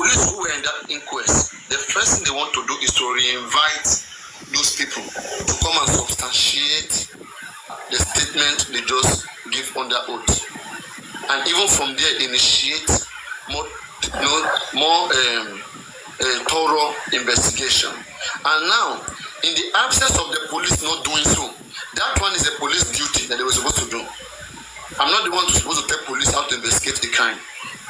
police who were in that inquest, the first thing they want to do is to reinvite those people to come and substantiate the statement they just give under oath, and even from there initiate more thorough investigation. And now, in the absence of the police not doing so, that one is a police duty that they were supposed to do. I'm not the one who's supposed to tell police how to investigate a crime.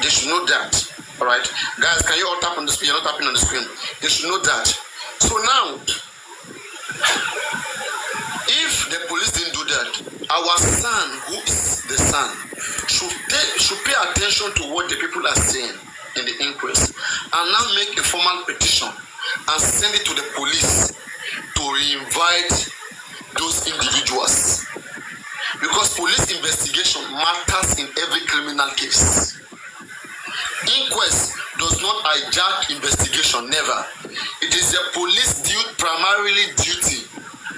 They should know that. All right, guys, can you all tap on the screen? You're not tapping on the screen. They should know that. So now, if the police didn't do that, our son, who is the son, should pay attention to what the people are saying in the inquest, and now make a formal petition and send it to the police to reinvite those individuals. Because police investigation matters in every criminal case. Inquest does not hijack investigation, never. It is the police primarily duty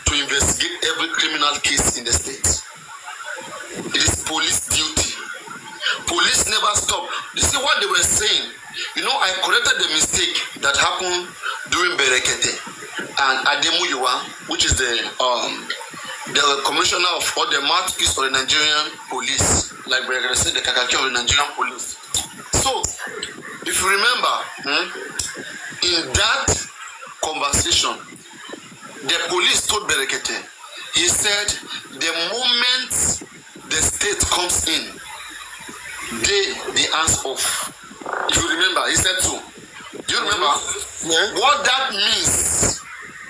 to investigate every criminal case in the state. It is police duty. Police never stop. You see what they were saying? You know, I corrected the mistake that happened during Berekete and Ademuyiwa, which is the commissioner of all the mouthpiece of the Nigerian police, like Berekete said, the Kakaki of the Nigerian police. So, if you remember, in that conversation, the police told Berekete, he said, the moment the state comes in, the hands off. If you remember, he said so. Do you remember? Yeah. What that means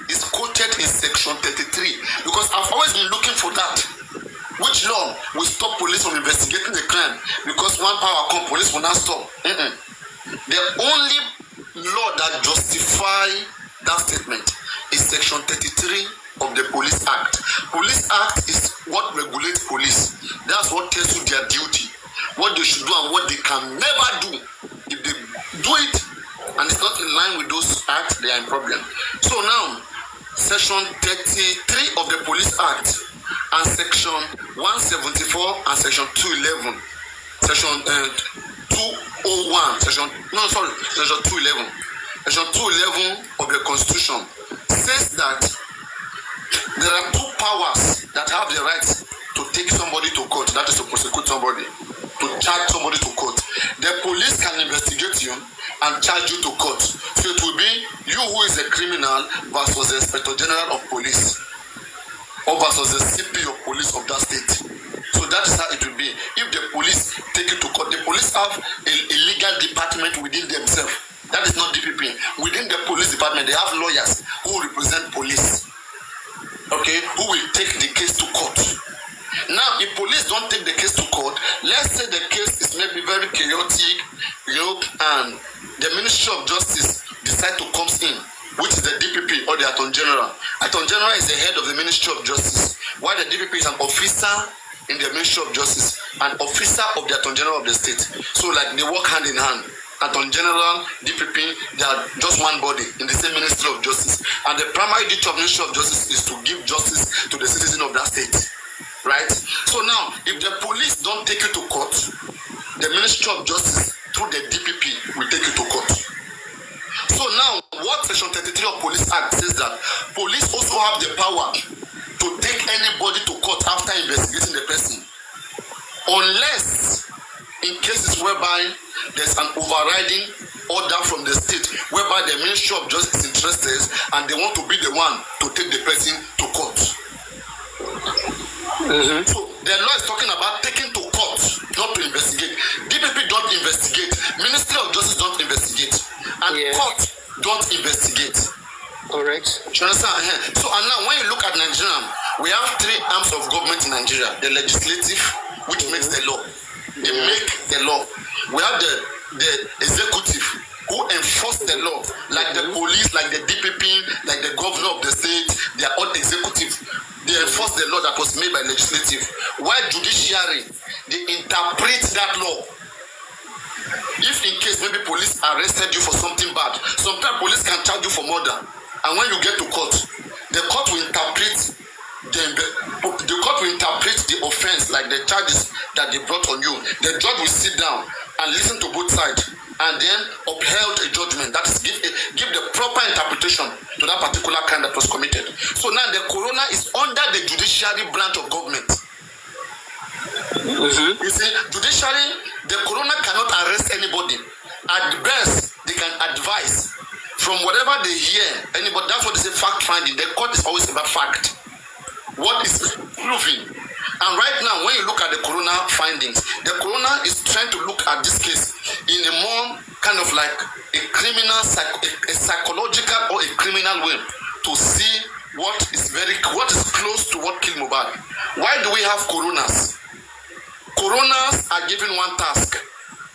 is quoted in section 33, because I've always been looking for that. Which law will stop police from investigating the crime? Because one power comes, police will not stop. The only law that justifies that statement is section 33 of the Police Act. Police Act is what regulates police. That's what tells you their duty, what they should do and what they can never do. If they do it and it's not in line with those acts, they are in problem. So now, section 33 of the Police Act and section 174 and section 211, section 201, section 211, section 211 of the Constitution says that there are two powers that have the right to take somebody to court, that is to prosecute somebody, to charge somebody to court. The police can investigate you and charge you to court. So it will be you who is a criminal versus the Inspector General of Police, or versus the CP of police of that state. So that is how it will be. If the police take you to court, the police have a legal department within themselves. That is not DPP. Within the police department, they have lawyers who represent police, okay, who will take the case to court. Now, if police don't take the case to court, let's say the case is maybe very chaotic, and the Ministry of Justice decide to come in, which is the DPP or the Attorney General. Attorney General is the head of the Ministry of Justice, while the DPP is an officer in the Ministry of Justice, an officer of the Attorney General of the state. So, like, they work hand in hand. Attorney General, DPP, they are just one body in the same Ministry of Justice. And the primary duty of Ministry of Justice is to give justice to the citizen of that state. Right? So now, if the police don't take you to court, the Ministry of Justice through the DPP will take you to court. So now, what section 33 of Police Act says that police also have the power to take anybody to court after investigating the person, unless in cases whereby there's an overriding order from the state, whereby the Ministry of Justice is interested and they want to be the one to take the person to court. So the law is talking about taking to court, not to investigate. DPP don't investigate, Ministry of Justice don't investigate, and court don't investigate. Correct. You understand? So and now when you look at Nigeria, we have three arms of government in Nigeria: the legislative, which makes the law, they make the law. We have the executive, who enforce the law, like the police, like the DPP, like the governor of the state. They are all executive. They enforce the law that was made by legislative. While judiciary, they interpret that law. If in case maybe police arrested you for something bad, sometimes police can charge you for murder. And when you get to court, the court will interpret the offense, like the charges that they brought on you. The judge will sit down and listen to both sides and then upheld a judgment. That is, give the proper interpretation to that particular crime that was committed. So now the coroner is under the judiciary branch of government. You see, judiciary, the coroner cannot arrest anybody. At best, they can advise from whatever they hear. Anybody, that's what they say, fact finding. The court is always about fact. What is proving? And right now, when you look at the coroner findings, the coroner is trying to look at this case in a more kind of like a criminal, a psychological or a criminal way to see what is close to what killed Mohbad. Why do we have coroners? Coroners are given one task: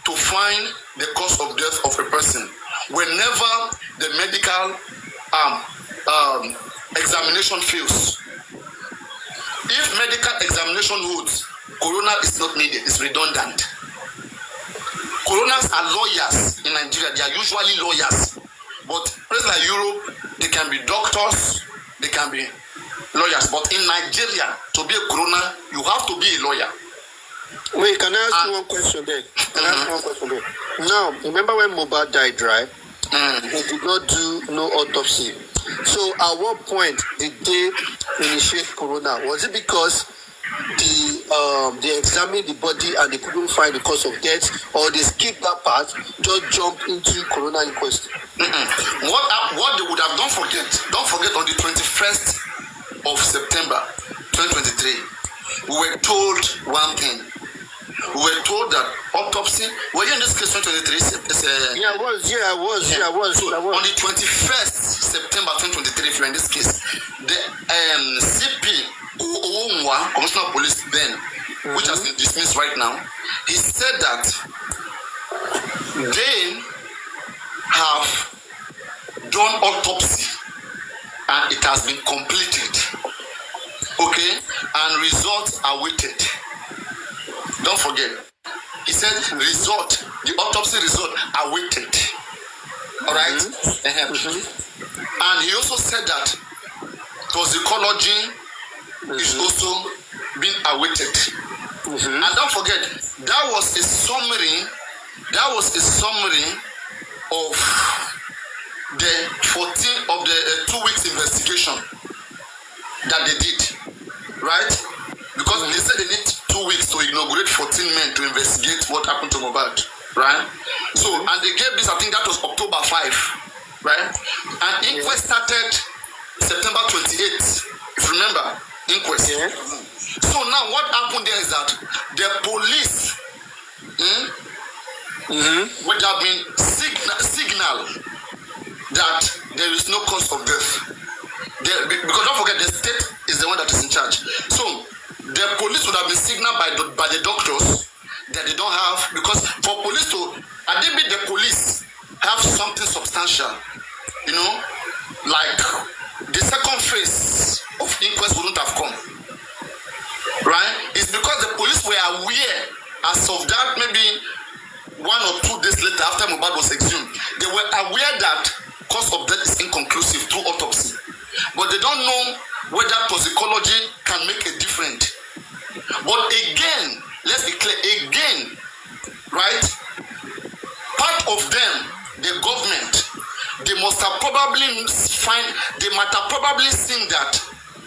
to find the cause of death of a person. Whenever the medical examination fails, if medical examination holds, coroner is not needed, it's redundant. Coroners are lawyers in Nigeria, they are usually lawyers. But places like Europe, they can be doctors, they can be lawyers. But in Nigeria, to be a coroner, you have to be a lawyer. Wait, can I ask you one question there? Now, remember when Mohbad died, right? They did not do no autopsy. So at what point did they initiate coroner? Was it because they examined the body and they couldn't find the cause of death, or they skipped that part, just jumped into coroner inquest? What they would have don't forget on the 21st of September 2023, we were told one thing. We were told that autopsy. Were you in this case 2023? Yeah, I was. So on the 21st September 2023, if you're in this case, the CP Wunmi, Commissioner of Police then, which has been dismissed right now, he said that they have done autopsy and it has been completed. Okay, and results are waited. Don't forget, he said the autopsy result awaited. All right? And he also said that toxicology is also being awaited. And don't forget, that was a summary of the 2 weeks investigation that they did, right? Because they said they need 2 weeks to inaugurate 14 men to investigate what happened to Mohbad, right? So, and they gave this, I think that was October 5, right? And inquest started September 28th, if you remember, inquest. Yeah. So now what happened there is that the police would have been signal that there is no cause of death. Because don't forget, the state is the one that is in charge. So the police would have been signaled by the doctors that they don't have, because for police to admit the police have something substantial, you know, like the second phase of inquest wouldn't have come, right? It's because the police were aware as of that maybe 1 or 2 days later after Mohbad was exhumed, they were aware that cause of death is inconclusive through autopsy, but they don't know whether toxicology can make a difference. But again, let's be clear, right? Part of them, the government, they might have probably seen that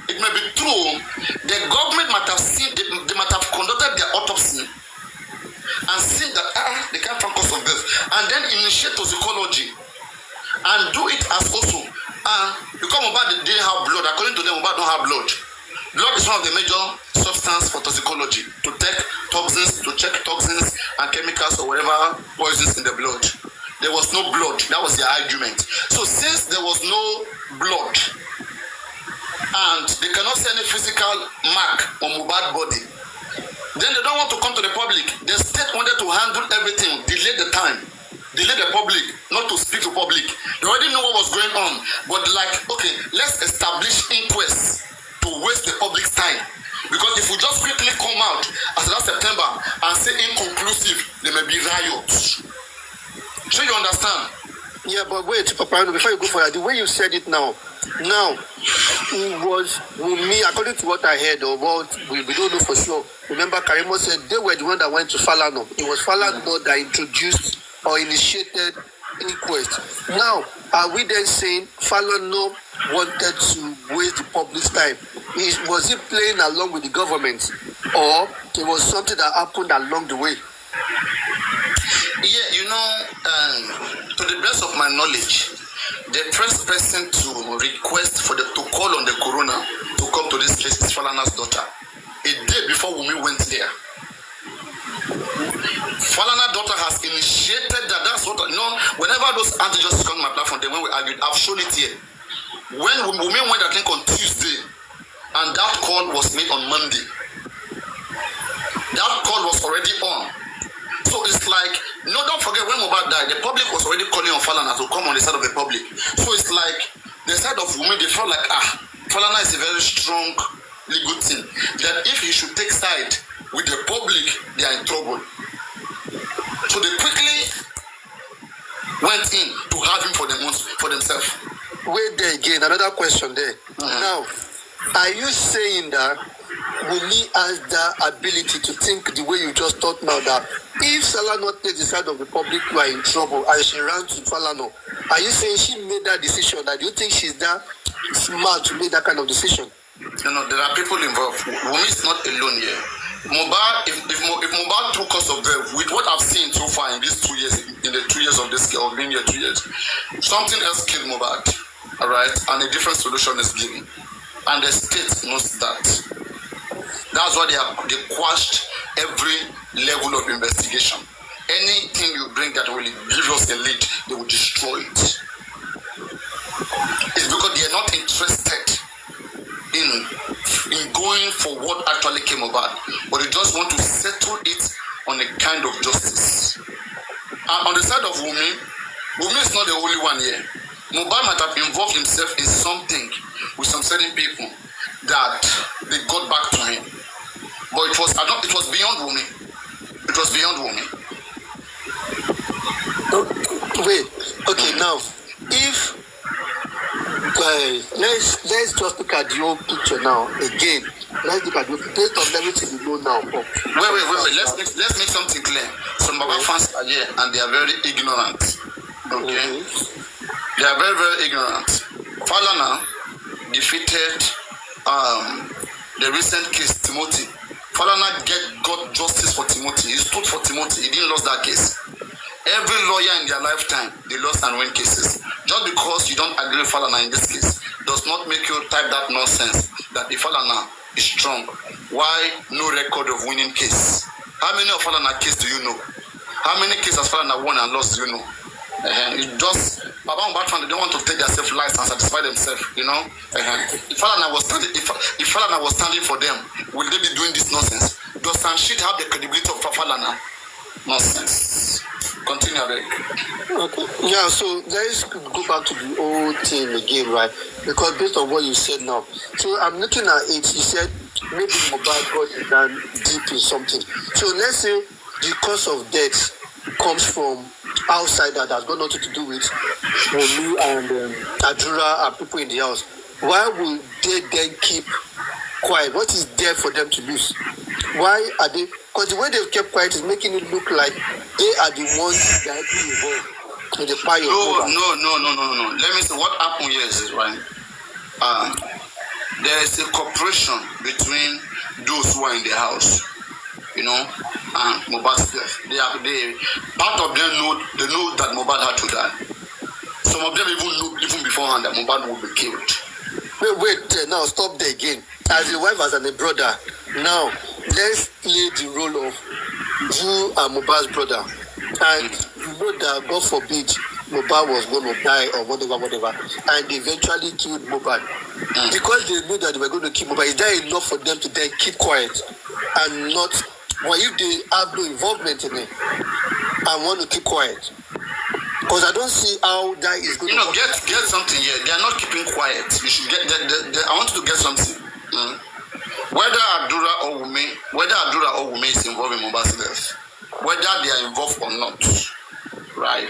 it may be true. The government might have seen, they might have conducted their autopsy and seen that they can't find cause of death, and then initiate toxicology and do it as also. Because Mohbad didn't have blood, according to them, Mohbad don't have blood. Blood is one of the major substances for toxicology, to check toxins and chemicals or whatever poisons in the blood. There was no blood. That was their argument. So since there was no blood and they cannot see any physical mark on Mohbad's body, then they don't want to come to the public. The state wanted to handle everything, delay the time, delay the public, not to speak to public. They already know what was going on, but like, okay, let's establish inquests to waste the public's time. Because if we just quickly come out as last September and say inconclusive, there may be riots. So you understand? Yeah, but wait, Papa, before you go for that, the way you said it now, it was Wunmi, according to what I heard, or what we don't know for sure. Remember, Karimo said they were the one that went to Falana. It was Falana that introduced or initiated inquest. Now, are we then saying Falana wanted to waste the public's time? Was he playing along with the government, or it was something that happened along the way? Yeah, to the best of my knowledge, the first person to request to call on the coroner to come to this place is Falana's daughter. A day before Wunmi went there. Falana's daughter has initiated that. That's what whenever those anti-justice come on my platform, then when we argued, I've shown it here. When Wunmi went, I think on Tuesday, and that call was made on Monday. That call was already on. So it's like, don't forget when Mohbad died, the public was already calling on Falana to come on the side of the public. So it's like the side of Wunmi, they felt like, Falana is a very strong legal team. That if he should take side with the public, they are in trouble. So they quickly went in to have him for themselves. Wait there again, another question there. Now, are you saying that Wunmi has the ability to think the way you just thought now, that if Falana takes the side of the public, you are in trouble, and she ran to Falana, are you saying she made that decision? That do you think she's that smart to make that kind of decision? There are people involved. Wunmi is not alone here. Mohbad, if Mohbad took us of death, with what I've seen so far in these 2 years, in the 2 years of this case, or being here 2 years, something else killed Mohbad, all right, and a different solution is given, and the state knows that. That's why they quashed every level of investigation. Anything you bring that will give us a lead, they will destroy it. It's because they are not interested in going for what actually came about, but they just want to settle it on a kind of justice. And on the side of Wunmi is not the only one here. Mohbad might have involved himself in something with some certain people that they got back to him. But it was beyond Wunmi. It was beyond Wunmi. Wait, okay, now, if let's just look at the whole picture now again. Let's look at based on everything you know now. Wait. Let's make something clear. Some Baba fans are here and they are very ignorant. Okay? They are very, very ignorant. Falana defeated the recent case, Timothy. Falana got justice for Timothy. He stood for Timothy. He didn't lose that case. Every lawyer in their lifetime, they lost and win cases. Just because you don't agree with Falana in this case does not make you type that nonsense that if Falana is strong, why no record of winning case? How many of Falana cases do you know? How many cases has Falana won and lost do you know? It just Baba Mbatman, they don't want to take their lives and satisfy themselves, If Falana was standing for them, will they be doing this nonsense? Does Sanshit have the credibility of Falana? Nonsense. Continue, okay. Yeah, so let's go back to the old thing again, right? Because based on what you said now, so I'm looking at it. You said maybe Mohbad got down deep in something. So let's say the cause of death comes from outside that has got nothing to do with Wunmi and Adura and people in the house. Why would they then keep quiet? What is there for them to lose? Why are they? Because the way they've kept quiet is making it look like they are the ones directly involved in the fire. No. Let me see what happened here is right. There is a cooperation between those who are in the house, and Mohbad's death. Part of them know that Mohbad had to die. Some of them even beforehand that Mohbad would be killed. Wait, now stop there again. As a wife, as a brother, now let's play the role of you and Mohbad's brother. And you know that, God forbid, Mohbad was going to die or whatever, and they eventually killed Mohbad. Because they knew that they were going to kill Mohbad, is that enough for them to then keep quiet and not, well, if they have no involvement in it and want to keep quiet? Because I don't see how that is going to get something here. They are not keeping quiet. You should get I want you to get something. Whether Adura or Wunmi is involved in Mohbad's death, whether they are involved or not, right?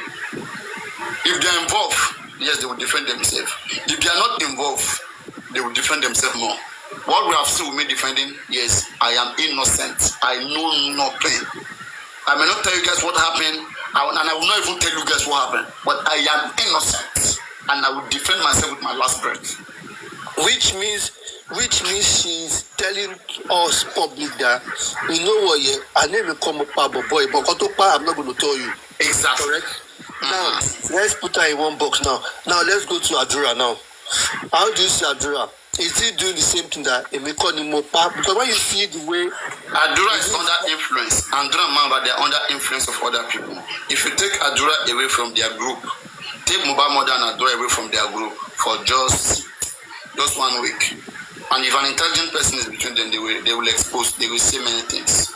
If they are involved, yes, they will defend themselves. If they are not involved, they will defend themselves more. What we have seen Wunmi defending, yes, I am innocent. I know nothing. I may not tell you guys what happened And I will not even tell you guys what happened. But I am innocent, and I will defend myself with my last breath. Which means she's telling us public that, you know what, yeah, I never come up with boy, but I'm not going to tell you. Exactly. Correct? Now, let's put her in one box now. Now, let's go to Adura now. How do you see Adura? Is he doing the same thing that Emeka Nimopa? Because when you see the way... Adura is under influence. Adura, man, but they're under influence of other people. If you take Adura away from their group, take Mobile Mother and Adura away from their group for just 1 week. And if an intelligent person is between them, they will expose, they will say many things.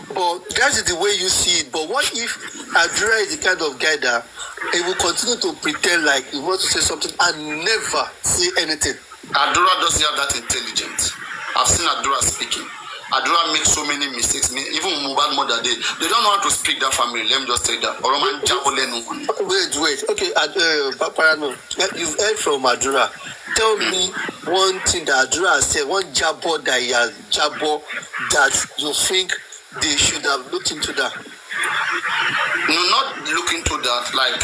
But that is the way you see it. But what if Adura is the kind of guy that he will continue to pretend like he wants to say something and never say anything? Adura doesn't have that intelligence. I've seen Adura speaking. Adura makes so many mistakes. Even Mobile Mother, they don't know how to speak that family. Let me just say that. Wait. Okay, Parano, you've heard from Adura. Tell me one thing that Adura has said, one jabber that he has jabber that you think they should have looked into that. No, not look into that. Like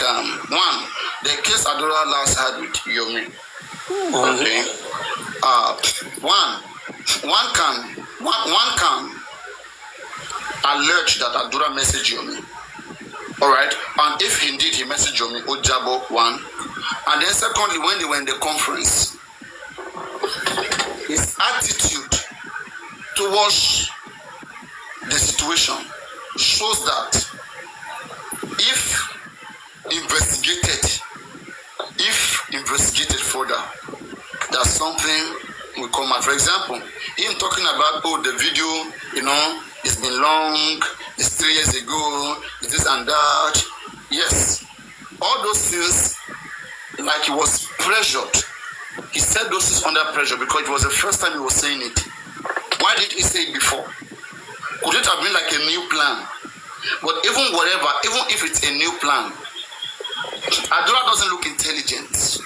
one, the case Adura last had with Yomi. Okay. One can alert that Adura messaged Yomi. All right. And if indeed he messaged Yomi, Ojabo one. And then secondly, when they were in the conference, his attitude towards the situation shows that if investigated further, that something will come out. For example, him talking about, the video, it's been long, it's 3 years ago, it's this and that. Yes, all those things, like he was pressured. He said those things under pressure because it was the first time he was saying it. Why did he say it before? Could it have been like a new plan? But even if it's a new plan, Adura doesn't look intelligent.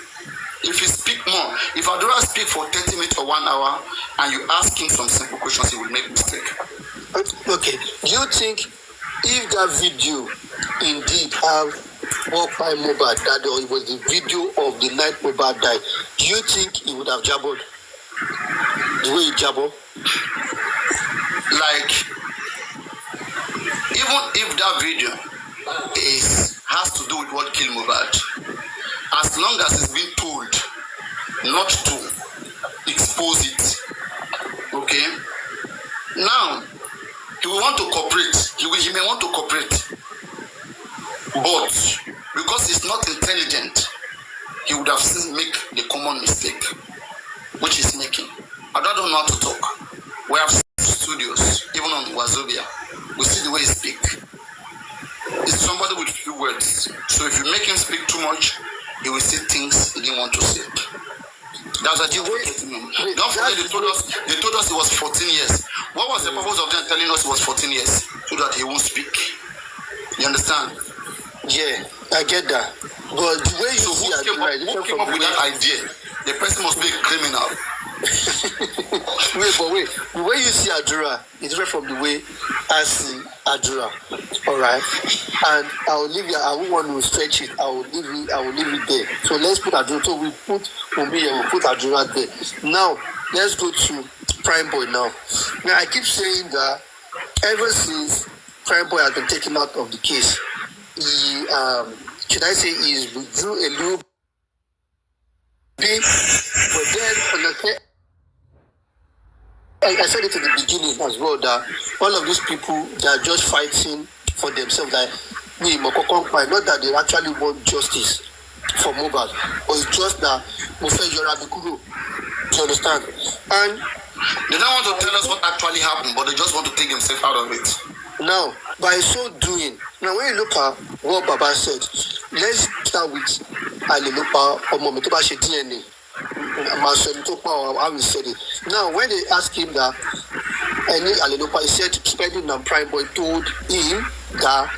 If he speak more, if Adura speak for 30 minutes or 1 hour, and you ask him some simple questions, he will make mistake. Okay. Do you think if that video indeed have walk by Mobile that it was the video of the night Mobile died, do you think he would have jabbered the way he jabbered? Like, even if that video has to do with what killed Mobile, as long as it's been told not to expose it, okay? Now, he will want to cooperate. He may want to cooperate. But because he's not intelligent, he would have made the common mistake, which he's making. I don't know how to talk. We have studios, even on Wazobia. We see the way he speaks. It's somebody with few words. So if you make him speak too much, he will say things he didn't want to say. That's what you wait. Don't forget they told us it was 14 years. What was the purpose of them telling us it was 14 years? So that he won't speak. You understand? Yeah, I get that. But the way you see who came up with that idea? The person must be a criminal. wait. The way you see Adura is different from the way I see Adura. Alright? And I won't want to stretch it. I will leave it there. So let's put Adura. So we put Wunmi and we put Adura there. Now, let's go to Primeboy now. Now I keep saying that ever since Primeboy has been taken out of the case, he withdrew a little bit, but then I said it at the beginning as well that all of these people, they are just fighting for themselves. Like not that they actually want justice for Mobile, but it's just that do you understand? And they don't want to tell us what actually happened, but they just want to take themselves out of it. Now, by so doing, now when you look at what Baba said, let's start with Alilupa or Momitobashi DNA. How he said it. Now, when they asked him that, Alilupa, he said, Spending and Primeboy told him that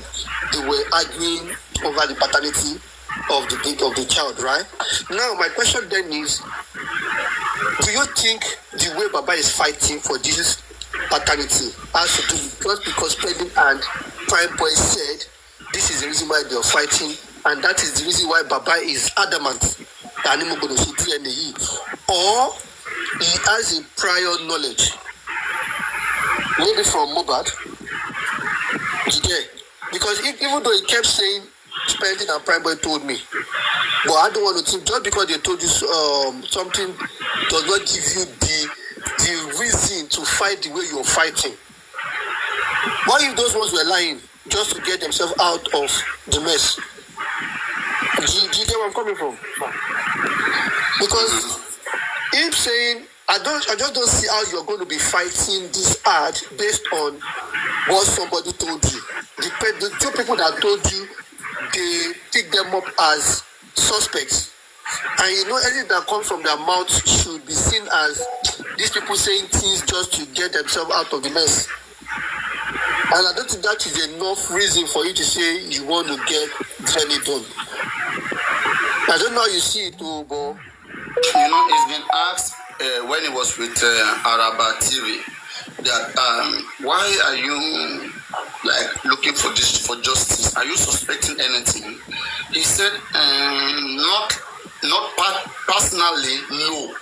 they were arguing over the paternity of the child, right? Now, my question then is, do you think the way Baba is fighting for this paternity has to do with just because Spending and Primeboy said this is the reason why they are fighting, and that is the reason why Baba is adamant that I'm going to see DNA, or he has a prior knowledge, maybe from Mohbad, because even though he kept saying spending and Primeboy told me, but I don't want to think just because they told you something does not give you the reason to fight the way you're fighting. What if those ones were lying just to get themselves out of the mess? Do you get where I'm coming from? Because him saying, I just don't see how you're going to be fighting this hard based on what somebody told you. The two people that told you, they pick them up as suspects. And you know, anything that comes from their mouth should be seen as these people saying things just to get themselves out of the mess. And I don't think that is enough reason for you to say you want to get DNA done. I don't know how you see it, too, but... You know, it's been asked when it was with Araba TV that why are you like looking for justice? Are you suspecting anything? He said, not personally, no.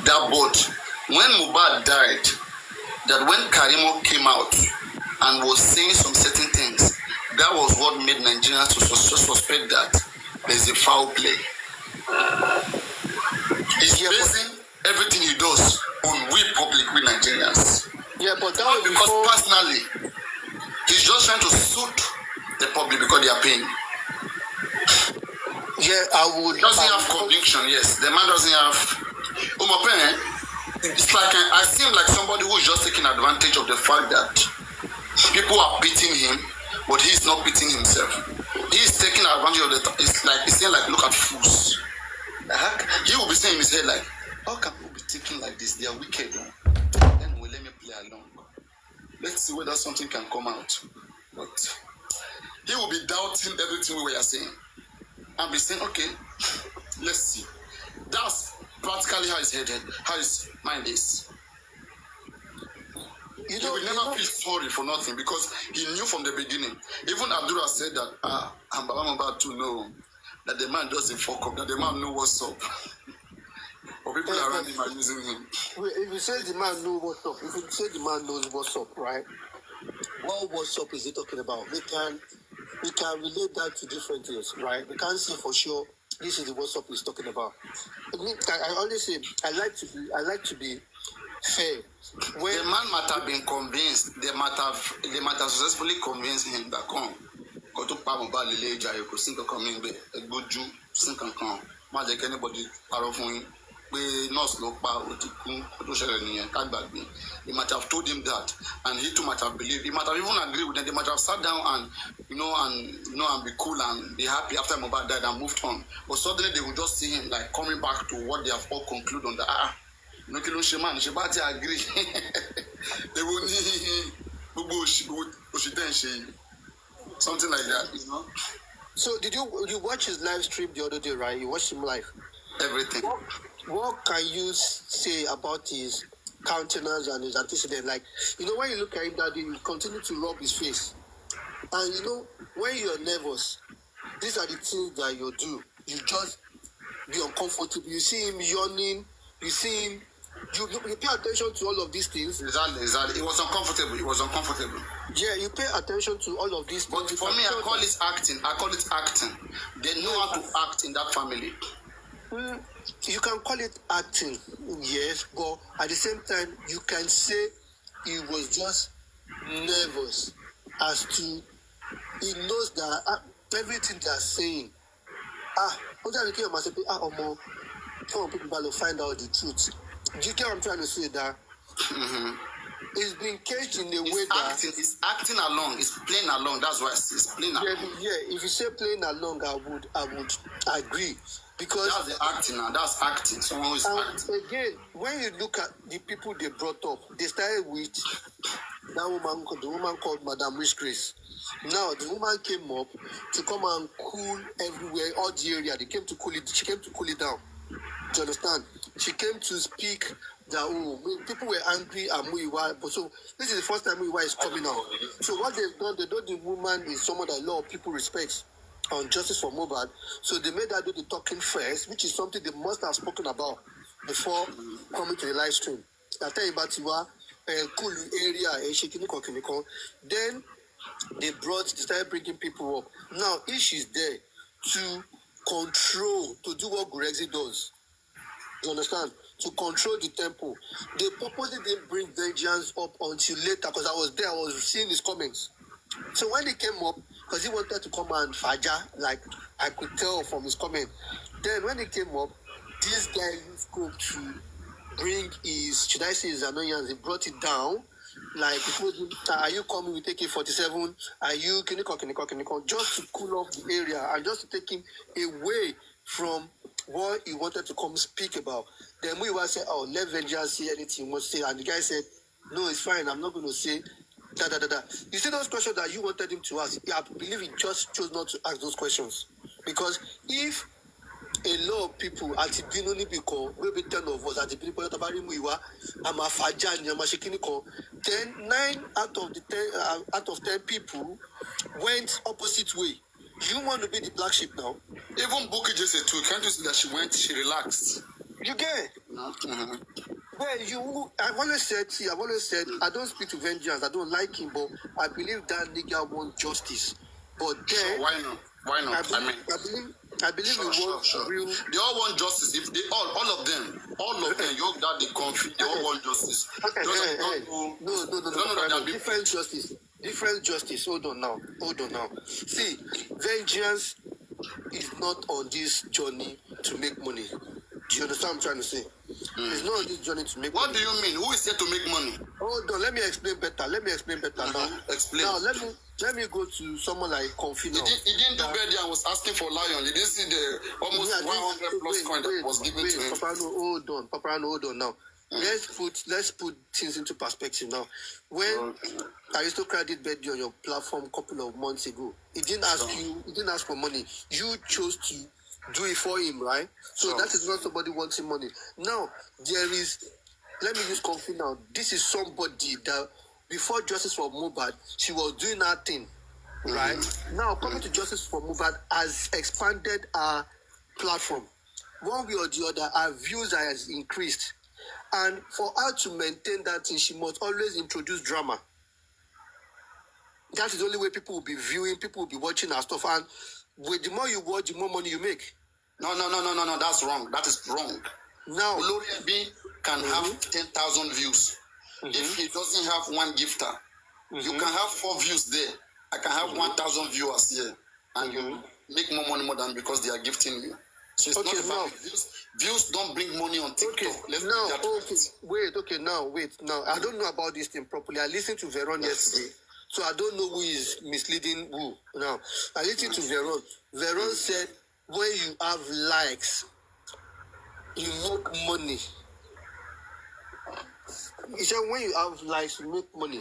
That but when Mohbad died, that when Karimo came out and was saying some certain things, that was what made Nigerians to suspect that there's a foul play. He's basing everything he does on we public, we Nigerians. Yeah, but that was because personally, he's just trying to suit the public because they are paying. Yeah, I would. He doesn't have conviction, yes. The man doesn't have. It's like I seem like somebody who is just taking advantage of the fact that people are beating him, but he's not beating himself. He's taking advantage of the. It's saying like, look at fools. He will be saying in his head like, how can people be thinking like this? They are wicked. Anyway, let me play along. Let's see whether something can come out. But he will be doubting everything we were saying. And be saying, okay, let's see. That's practically how his head, how his mind is. He will never feel sorry for nothing because he knew from the beginning. Even Adura said that, I'm about to know that the man doesn't fuck up, that the man knows what's up. But people around him are using him. If you say the man knows what's up, if you say the man knows what's up, right? What what's up is he talking about? We can relate that to different things, right? We can't say for sure this is the what's up he's talking about. I always say I like to be fair. When the man might have been convinced, they might have successfully convinced him that come. Go to Primeboy Lele Jai, go sing a coming be a good Jew, sing and come. Magic anybody paraphrasing. We not slow power to share any can't back me. He might have told him that, and he too might have believed. He might have even agreed with them. They might have sat down and and be cool and be happy after Mohbad died and moved on. But suddenly they will just see him like coming back to what they have all concluded on the no kilo shaman, Shebati agree. They will need something like that, you know. So did you watch his live stream the other day, right? You watched him live. Everything. What can you say about his countenance and his antecedent? Like, when you look at him that day, you continue to rub his face. And when you're nervous, these are the things that you do. You just be uncomfortable. You see him yawning. You see him. You pay attention to all of these things. Exactly. It was uncomfortable. Yeah, you pay attention to all of these things. But for me, I call it acting. They know how to act in that family. You can call it acting, yes, but at the same time, you can say he was just nervous as to he knows that everything they are saying. People find out the truth. Do you get what I'm trying to say? That it's been caged in a way that it's acting along, it's playing along. That's why it's playing along. Yeah, if you say playing along, I would agree. Because that's the acting now. That's acting. Someone who is acting. Again, when you look at the people they brought up, they started with the woman called Madame Rich Grace. Now the woman came up to come and cool everywhere, all the area. She came to cool it down. Do you understand? She came to speak that people were angry at Muiwa, but so this is the first time Muiwa is coming out. So what they've done, they know the woman is someone that a lot of people respect on justice for Mohbad. So they made her do the talking first, which is something they must have spoken about before coming to the live stream. I tell you about Tiwa, Kulu area, Shekiniko. Then they started bringing people up. Now, if she's there to control, to do what Gurexi does, you understand? To control the tempo. They purposely didn't bring vengeance up until later because I was there, I was seeing his comments. So when he came up, because he wanted to come and faja, like I could tell from his comment. Then when he came up, this guy used scope to bring his, should I say his annoyance, he brought it down. Like, he told him, are you coming with AK-47? Are you, kiniko, just to cool off the area and just to take him away from what he wanted to come speak about. Then we were saying, oh, let vengeance say anything he wants to say. And the guy said, no, it's fine, I'm not going to say da. You see those questions that you wanted him to ask? I believe he just chose not to ask those questions. Because if a lot of people at the beginning maybe 10 of us at the beginning I'm a fajani, I'm a shekiniko, then 9 out of 10 people went opposite way. You want to be the black sheep now? Even Bookie just said too. Can't you see that she relaxed? You get? Well, I've always said, I don't speak to vengeance. I don't like him, but I believe that nigga wants justice. But then, sure, why not? Why not? I believe sure, we want real. They all want justice. If they all of them, your dad, the country, they all want justice. No. Different justice. Hold on now. See, vengeance is not on this journey to make money. Do you understand what I'm trying to say? It's not on this journey to make money. What do you mean? Who is here to make money? Hold on, let me explain better now. Explain. Now, let me go to someone like Confi now. He didn't do bad and was asking for lion. You didn't see the almost 100 plus coin that was given to him. Papa, hold on now. Let's put things into perspective now. When Aristocrat did birthday on your platform a couple of months ago, he didn't ask for money. You chose to do it for him, right? So that is not somebody wanting money. Now let me use Confi now. This is somebody that before Justice for Mohbad, she was doing her thing, right? Now coming to Justice for Mohbad has expanded our platform. One way or the other, our views has increased. And for her to maintain that thing, she must always introduce drama. That is the only way people will be viewing, people will be watching our stuff. And the more you watch, the more money you make. No, that's wrong. That is wrong. Now, Olori B can have 10,000 views. If he doesn't have one gifter, you can have 4 views there. I can have 1,000 viewers here. And you make more than because they are gifting you. So it's not about views don't bring money on TikTok. Wait. Now, I don't know about this thing properly. I listened to Veron yesterday. So I don't know who is misleading who. Now, I listened to Veron. Veron said, when you have likes, you make money. He said, when you have likes, you make money.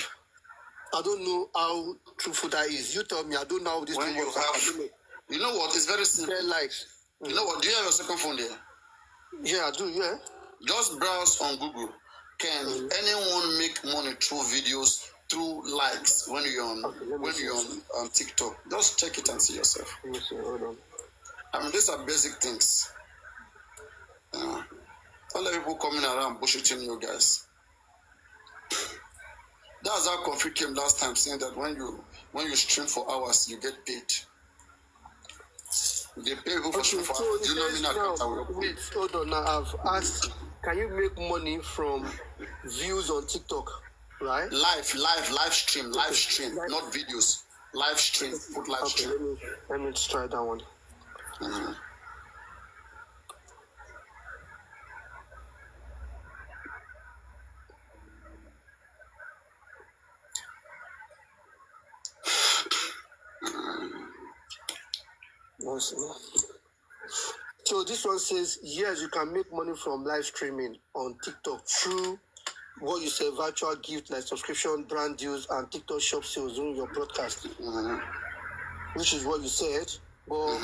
I don't know how truthful that is. You tell me, I don't know how this thing works. You know what? It's very simple. 10 likes. You know what? Do you have your second phone there? Yeah, I do, yeah. Just browse on Google. Can anyone make money through videos, through likes when you're on TikTok? Just check it and see yourself. Let me see, hold on. I mean, these are basic things. All the people coming around bullshitting you guys. That's how Confi came last time, saying that when you stream for hours, you get paid. They pay people for stream for hours. Do you know what I mean? Wait, hold on. Now I've asked, can you make money from views on TikTok? Right? Live stream, not videos. Live stream, put live stream. Let me try that one. So this one says, yes, you can make money from live streaming on TikTok through what you say, virtual gift like subscription, brand deals, and TikTok shop sales during your broadcast, which is what you said. But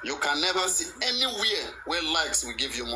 You can never see anywhere where likes will give you money.